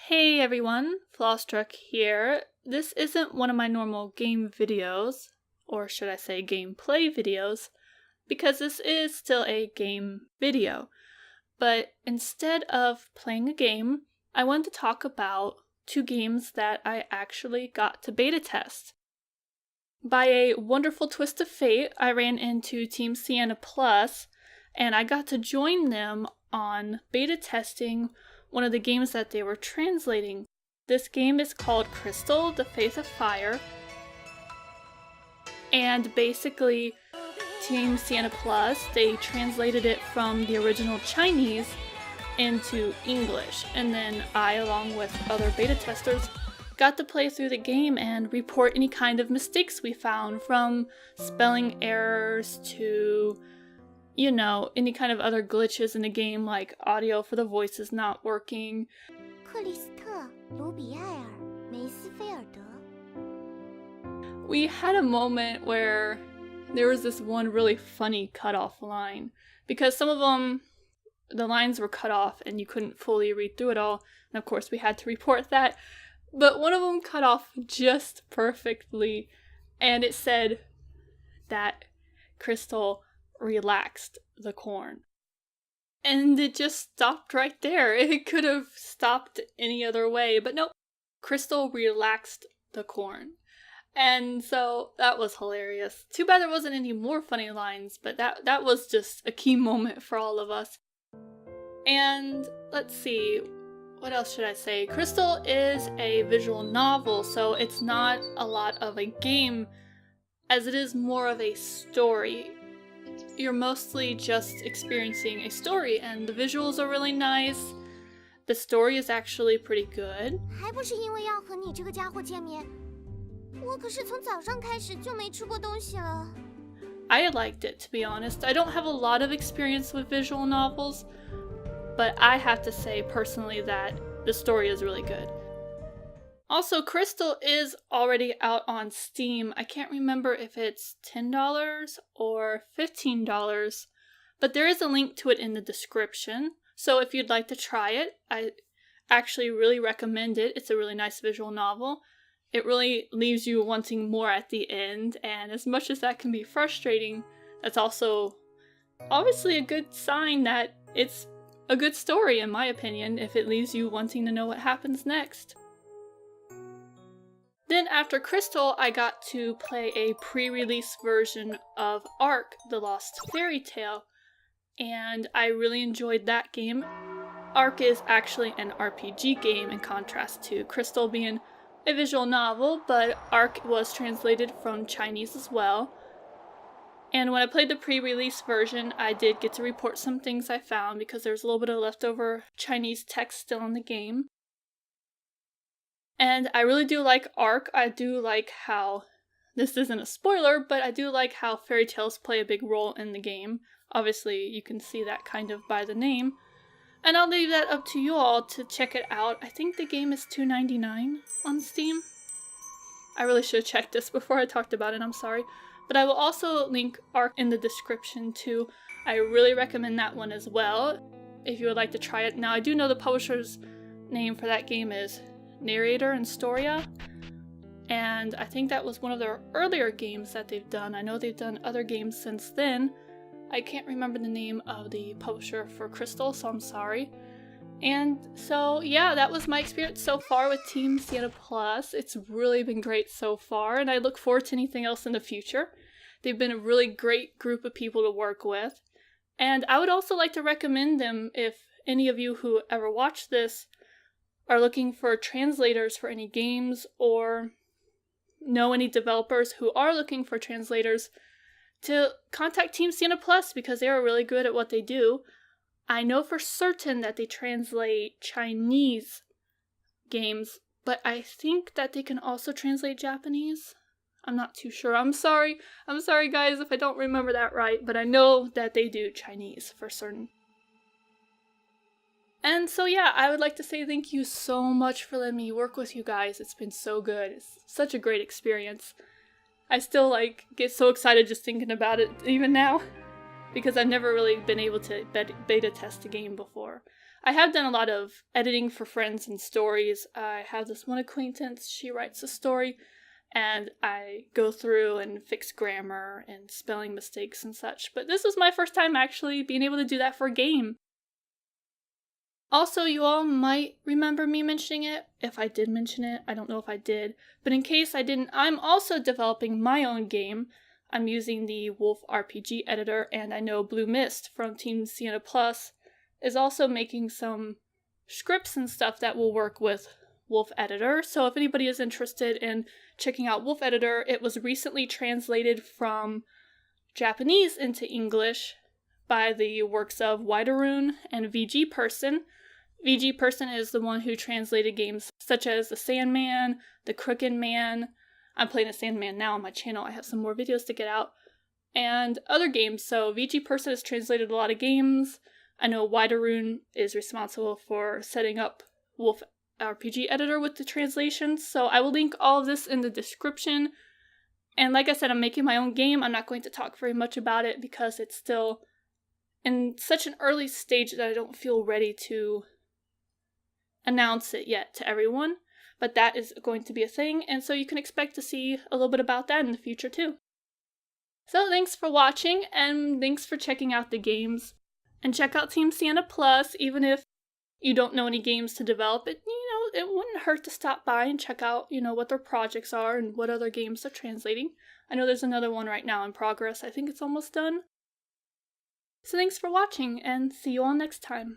Hey everyone, Flawestruck here. This isn't one of my normal game videos, or should I say gameplay videos, because this is still a game video. But instead of playing a game, I want to talk about two games that I actually got to beta test. By a wonderful twist of fate, I ran into Team Sienna Plus, and I got to join them on beta testing one of the games that they were translating. This game is called Krystal, The Faith of Fire. And basically, Team Sienna Plus, they translated it from the original Chinese into English. And then I, along with other beta testers, got to play through the game and report any kind of mistakes we found, from spelling errors to any kind of other glitches in the game, like audio for the voices not working. We had a moment where there was this one really funny cut-off line, because some of them, the lines were cut off and you couldn't fully read through it all, and of course we had to report that. But one of them cut off just perfectly, and it said that Krystal relaxed the corn. And it just stopped right there. It could have stopped any other way, but nope. Krystal relaxed the corn. And so that was hilarious. Too bad there wasn't any more funny lines, but that was just a key moment for all of us. And let's see, what else should I say? Krystal is a visual novel, so it's not a lot of a game, as it is more of a story. You're mostly just experiencing a story, and the visuals are really nice. The story is actually pretty good. I liked it, to be honest. I don't have a lot of experience with visual novels, but I have to say personally that the story is really good. Also, Krystal is already out on Steam. I can't remember if it's $10 or $15, but there is a link to it in the description. So if you'd like to try it, I actually really recommend it. It's a really nice visual novel. It really leaves you wanting more at the end, and as much as that can be frustrating, that's also obviously a good sign that it's a good story, in my opinion, if it leaves you wanting to know what happens next. Then after Krystal, I got to play a pre-release version of Ark: The Lost Fairy Tale, and I really enjoyed that game. Ark is actually an RPG game in contrast to Krystal being a visual novel, but Ark was translated from Chinese as well. And when I played the pre-release version, I did get to report some things I found, because there's a little bit of leftover Chinese text still in the game. And I really do like Ark. I do like how, this isn't a spoiler, but I do like how fairy tales play a big role in the game. Obviously, you can see that kind of by the name. And I'll leave that up to you all to check it out. I think the game is $2.99 on Steam. I really should have checked this before I talked about it, I'm sorry. But I will also link Ark in the description too. I really recommend that one as well, if you would like to try it. Now, I do know the publisher's name for that game is Narrator and Storia, and I think that was one of their earlier games that they've done. I know they've done other games since then. I can't remember the name of the publisher for Krystal, so I'm sorry. And so yeah, that was my experience so far with Team Sienna Plus. It's really been great so far, and I look forward to anything else in the future. They've been a really great group of people to work with, and I would also like to recommend them if any of you who ever watch this are looking for translators for any games, or know any developers who are looking for translators, to contact Team Sienna Plus, because they are really good at what they do. I know for certain that they translate Chinese games, but I think that they can also translate Japanese. I'm not too sure. I'm sorry guys if I don't remember that right, but I know that they do Chinese for certain. And so yeah, I would like to say thank you so much for letting me work with you guys. It's been so good. It's such a great experience. I still get so excited just thinking about it even now, because I've never really been able to beta test a game before. I have done a lot of editing for friends and stories. I have this one acquaintance, she writes a story, and I go through and fix grammar and spelling mistakes and such. But this was my first time actually being able to do that for a game. Also, you all might remember me mentioning it. If I did mention it, I don't know if I did. But in case I didn't, I'm also developing my own game. I'm using the Wolf RPG editor, and I know Blue Mist from Team Sienna Plus is also making some scripts and stuff that will work with Wolf Editor. So if anybody is interested in checking out Wolf Editor, it was recently translated from Japanese into English by the works of Widerun and VG Person. VG Person is the one who translated games such as The Sandman, The Crooked Man. I'm playing The Sandman now on my channel. I have some more videos to get out. And other games. So VG Person has translated a lot of games. I know Widerun is responsible for setting up Wolf RPG Editor with the translations. So I will link all of this in the description. And like I said, I'm making my own game. I'm not going to talk very much about it because it's still in such an early stage that I don't feel ready to announce it yet to everyone, but that is going to be a thing, and so you can expect to see a little bit about that in the future too. So thanks for watching, and thanks for checking out the games, and check out Team Sienna Plus. Even if you don't know any games to develop, it wouldn't hurt to stop by and check out what their projects are and what other games they're translating. I know there's another one right now in progress. I think it's almost done. So thanks for watching, and see you all next time.